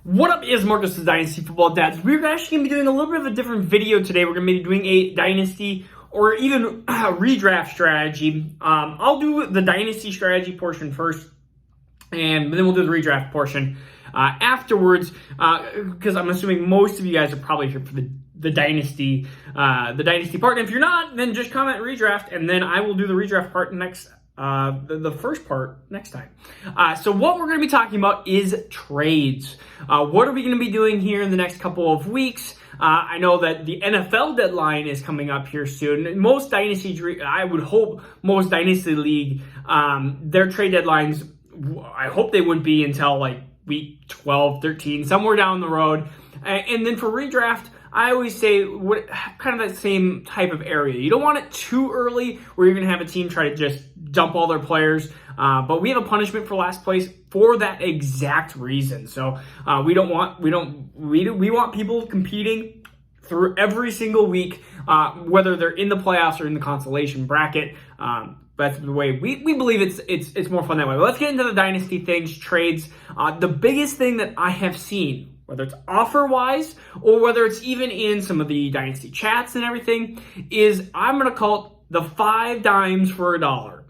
What up is Marcus the Dynasty Football Dads. We're actually going to be doing a little bit of a different video today. We're going to be doing a Dynasty or even redraft strategy. I'll do the Dynasty strategy portion first, and then we'll do the redraft portion afterwards, because I'm assuming most of you guys are probably here for the Dynasty part. And if you're not, then just comment redraft, and then I will do the redraft part next. The first part next time. So what we're going to be talking about is trades. What are we going to be doing here in the next couple of weeks? I know that the NFL deadline is coming up here soon. Most Dynasty, I would hope most Dynasty League, their trade deadlines, I hope they wouldn't be until like week 12, 13, somewhere down the road. And then for redraft, I always say kind of that same type of area. You don't want it too early where you're going to have a team try to just dump all their players. But we have a punishment for last place for that exact reason. So we want people competing through every single week, whether they're in the playoffs or in the consolation bracket. That's the way we believe it's more fun that way. But let's get into the dynasty things, trades. The biggest thing that I have seen, whether it's offer-wise or whether it's even in some of the dynasty chats and everything, is I'm going to call it the 5 dimes for a dollar.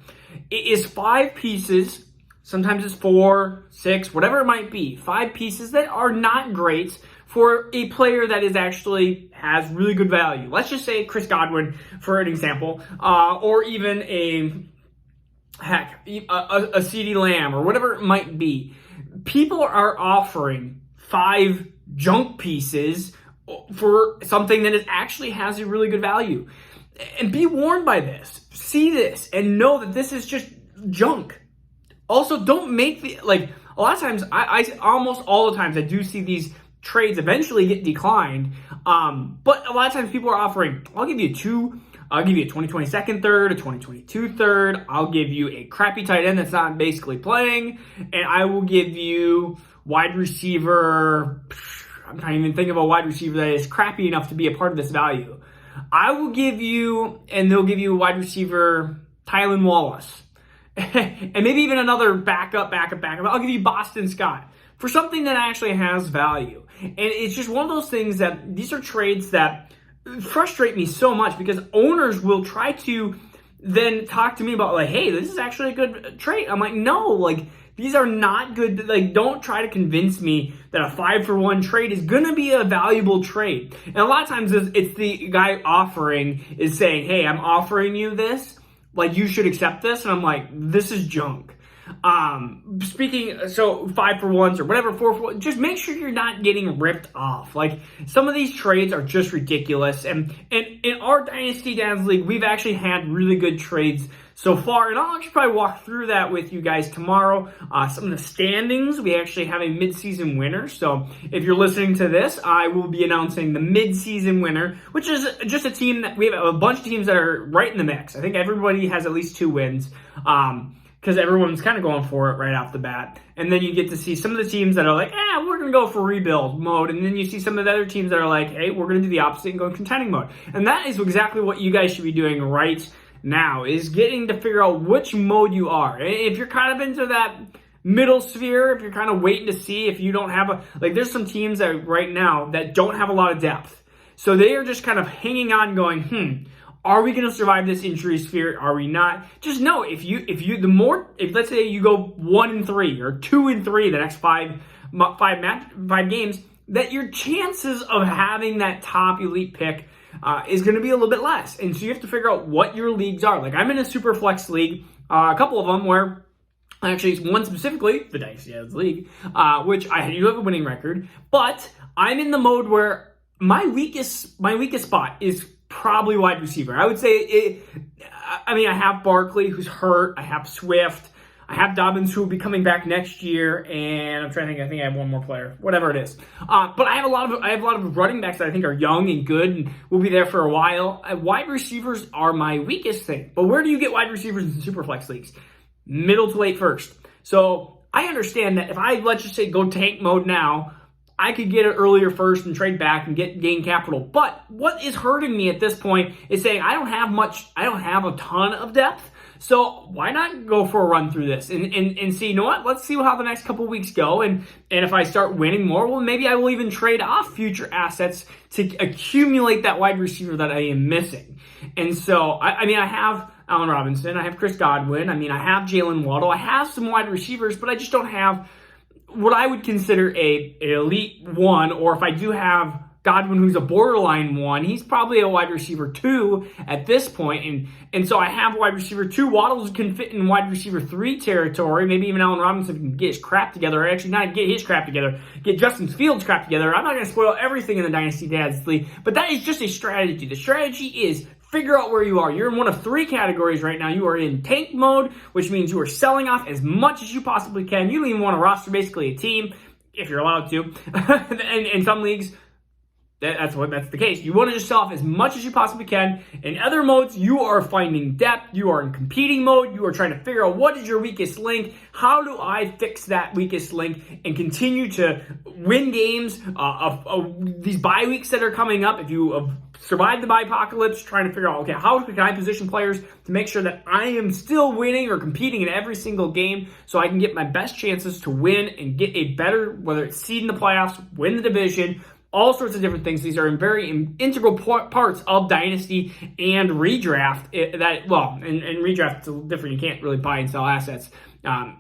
It is 5 pieces, sometimes it's 4, 6, whatever it might be, 5 pieces that are not great for a player that is actually has really good value. Let's just say Chris Godwin, for an example, or even a CeeDee Lamb or whatever it might be. People are offering 5 junk pieces for something that actually has a really good value. And be warned by this. See this and know that this is just junk. Also, don't make a lot of times, I almost all the times I do see these trades eventually get declined. But a lot of times people are offering, I'll give you 2, I'll give you a 2022 third, a 2022 third, I'll give you a crappy tight end that's not basically playing, and I will give you wide receiver. I'm trying to even think of a wide receiver that is crappy enough to be a part of this value. I will give you, and they'll give you a wide receiver, Tylan Wallace. And maybe even another backup. I'll give you Boston Scott for something that actually has value. And it's just one of those things that these are trades that frustrate me so much because owners will try to then talk to me about like, hey, this is actually a good trade. I'm like, no, these are not good. Don't try to convince me that a 5-for-1 trade is going to be a valuable trade. And a lot of times it's the guy offering is saying, hey, I'm offering you this. You should accept this. And I'm like, this is junk. So 5-for-1s or whatever, 4-for-1, just make sure you're not getting ripped off. Some of these trades are just ridiculous. And in our Dynasty Dads League, we've actually had really good trades so far, and I'll actually probably walk through that with you guys tomorrow. Some of the standings, we actually have a mid-season winner. So if you're listening to this, I will be announcing the mid-season winner, which is just a team that we have a bunch of teams that are right in the mix. I think everybody has at least 2 wins. Because everyone's kind of going for it right off the bat. And then you get to see some of the teams that are like, we're going to go for rebuild mode. And then you see some of the other teams that are like, hey, we're going to do the opposite and go contending mode. And that is exactly what you guys should be doing right now, is getting to figure out which mode you are. If you're kind of into that middle sphere, if you're kind of waiting to see if you don't have there's some teams that right now that don't have a lot of depth. So they are just kind of hanging on going, are we going to survive this injury sphere? Are we not? Just know if let's say you go 1-3 or 2-3 the next 5 games, that your chances of having that top elite pick is going to be a little bit less. And so you have to figure out what your leagues are. I'm in a super flex league, a couple of them where actually one specifically, the Dynasty Dads League, which I do have a winning record, but I'm in the mode where my weakest spot is probably wide receiver. I would say I have Barkley, who's hurt. I have Swift. I have Dobbins, who will be coming back next year. And I'm trying to think. I think I have one more player, whatever it is. But I have a lot of running backs that I think are young and good and will be there for a while. Wide receivers are my weakest thing. But where do you get wide receivers in Superflex leagues? Middle to late first. So I understand that if I, let's just say, go tank mode now, I could get it earlier first and trade back and gain capital. But what is hurting me at this point is saying I don't have a ton of depth. So why not go for a run through this and see, you know what? Let's see how the next couple weeks go. And if I start winning more, well, maybe I will even trade off future assets to accumulate that wide receiver that I am missing. And so, I mean, I have Allen Robinson, I have Chris Godwin, I mean, I have Jalen Waddle, I have some wide receivers, but I just don't have what I would consider an elite one, or if I do have Godwin, who's a borderline one, he's probably a wide receiver 2 at this point. And so I have wide receiver 2. Waddles can fit in wide receiver 3 territory. Maybe even Allen Robinson can get his crap together. Or actually, not get his crap together, get Justin Fields' crap together. I'm not going to spoil everything in the Dynasty Dads League, but that is just a strategy. The strategy is figure out where you are. You're in one of 3 categories right now. You are in tank mode, which means you are selling off as much as you possibly can. You don't even want to roster basically a team, if you're allowed to. And in some leagues, that's the case. You want to just sell off as much as you possibly can. In other modes, you are finding depth. You are in competing mode. You are trying to figure out what is your weakest link. How do I fix that weakest link and continue to win games of these bye weeks that are coming up? If you have survived the bye apocalypse, trying to figure out, okay, how can I position players to make sure that I am still winning or competing in every single game so I can get my best chances to win and get a better, whether it's seed in the playoffs, win the division, all sorts of different things. These are very integral parts of Dynasty and redraft. And redraft is different. You can't really buy and sell assets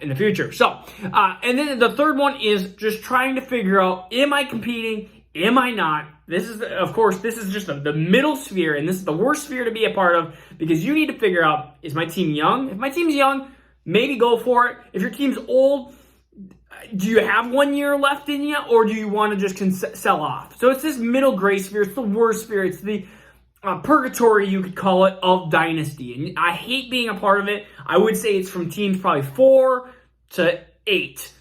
in the future. So, and then the third one is just trying to figure out, am I competing? Am I not? This is, of course, this is just the middle sphere, and this is the worst sphere to be a part of because you need to figure out, is my team young? If my team's young, maybe go for it. If your team's old, do you have 1 year left in you, or do you want to just sell off? So it's this middle gray sphere. It's the worst sphere. It's the purgatory, you could call it, of Dynasty. And I hate being a part of it. I would say it's from teams probably 4 to 8.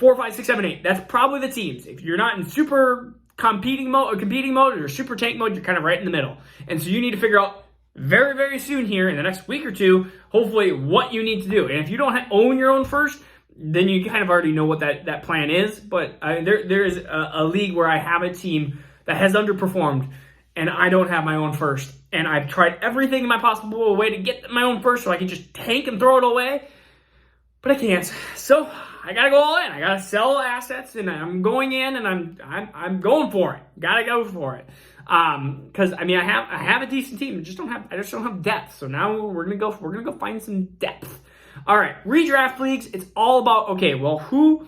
4, 5, 6, 7, 8. That's probably the teams. If you're not in super competing mode or super tank mode, you're kind of right in the middle. And so you need to figure out very, very soon here in the next week or two, hopefully, what you need to do. And if you don't own your own first, then you kind of already know what that plan is. But there is a league where I have a team that has underperformed, and I don't have my own first. And I've tried everything in my possible way to get my own first so I can just tank and throw it away. But I can't. So I got to go all in. I got to sell assets, and I'm going in, and I'm going for it. Got to go for it. Because I mean, I have a decent team. I just don't have depth. So now we're gonna go find some depth. All right, redraft leagues. It's all about, okay, well, who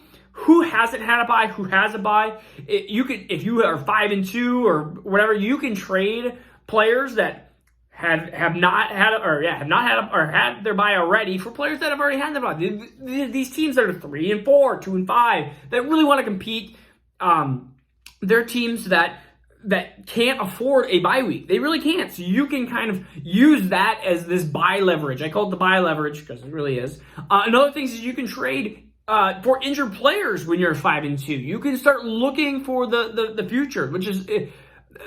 hasn't had a bye? Who has a bye? If you are 5-2 or whatever, you can trade players that have not had their bye already for players that have already had their bye. These teams that are 3-4, 2-5 that really want to compete, they're teams that can't afford a bye week. They really can't. So you can kind of use that as this bye leverage. I call it the bye leverage because it really is. Another thing is you can trade for injured players when you're 5-2. You can start looking for the future, which is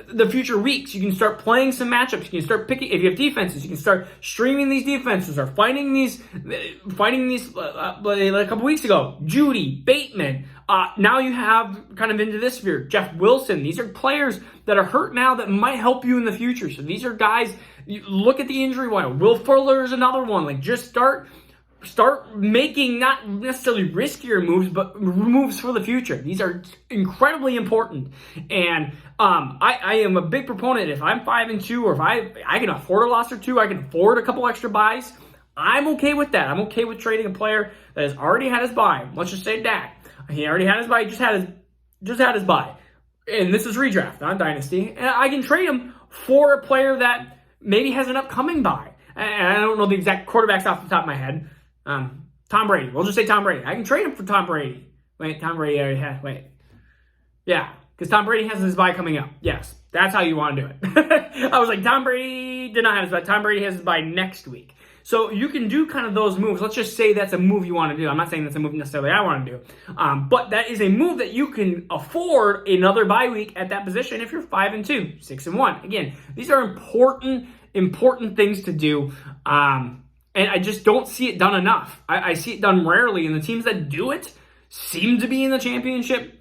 the future weeks. You can start playing some matchups. You can start picking, if you have defenses, you can start streaming these defenses or fighting these like a couple weeks ago. Judy, Bateman. Now you have kind of into this sphere, Jeff Wilson. These are players that are hurt now that might help you in the future. So these are guys, you look at the injury one. Will Fuller is another one. Like, just start making not necessarily riskier moves, but moves for the future. These are incredibly important. And I am a big proponent. If I'm 5-2, or if I can afford a loss or two, I can afford a couple extra buys, I'm okay with that. I'm okay with trading a player that has already had his bye. Let's just say Dak. He already had his bye. He just had his bye. And this is redraft, not Dynasty. And I can trade him for a player that maybe has an upcoming bye. And I don't know the exact quarterbacks off the top of my head. Tom Brady. We'll just say Tom Brady. I can trade him for Tom Brady. Wait, Tom Brady already had. Wait. Yeah, because Tom Brady has his bye coming up. Yes, that's how you want to do it. I was like, Tom Brady did not have his bye. Tom Brady has his bye next week. So you can do kind of those moves. Let's just say that's a move you want to do. I'm not saying that's a move necessarily I want to do. But that is a move that you can afford another bye week at that position if you're 5-2, 6-1. Again, these are important things to do. And I just don't see it done enough. I see it done rarely, and the teams that do it seem to be in the championship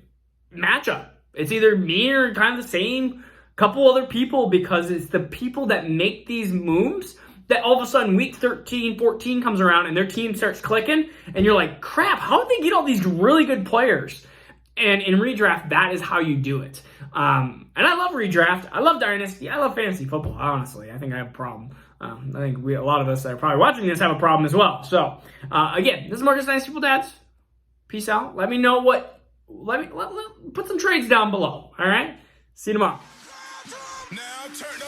matchup. It's either me or kind of the same couple other people, because it's the people that make these moves that all of a sudden week 13, 14 comes around and their team starts clicking, and you're like, crap, how did they get all these really good players? And in redraft, that is how you do it. And I love redraft. I love Dynasty. I love fantasy football, honestly. I think I have a problem. I think a lot of us that are probably watching this have a problem as well. So, again, this is Marcus Dynasty Football Dads. Peace out. Let me know put some trades down below. All right? See you tomorrow. Now turn